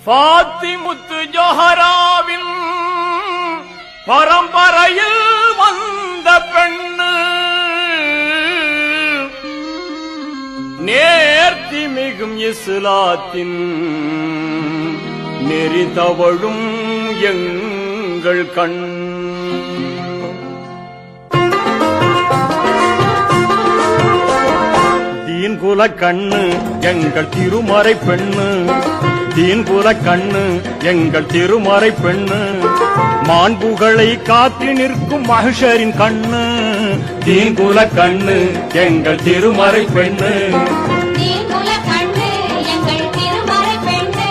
பாத்திமுத்து ஜோஹராவின் பரம்பரையில் வந்த பெண்ணு, நேர்த்தி மிகும் இஸ்லாத்தின் நெறி தவழும் எங்கள் கண். தீன்குல கண்ணு எங்கள் திருமறை பெண்ணு, தீன்குல கண்ணு எங்கள் திருமறை பெண்ணு, மாண்புகளை காத்து நிற்கும் மஹ்ஷரின் கண்ணு. தீன்குல கண்ணு எங்கள் திருமறை பெண்ணு, தீன்குல கண்ணு எங்கள் திருமறை பெண்ணு.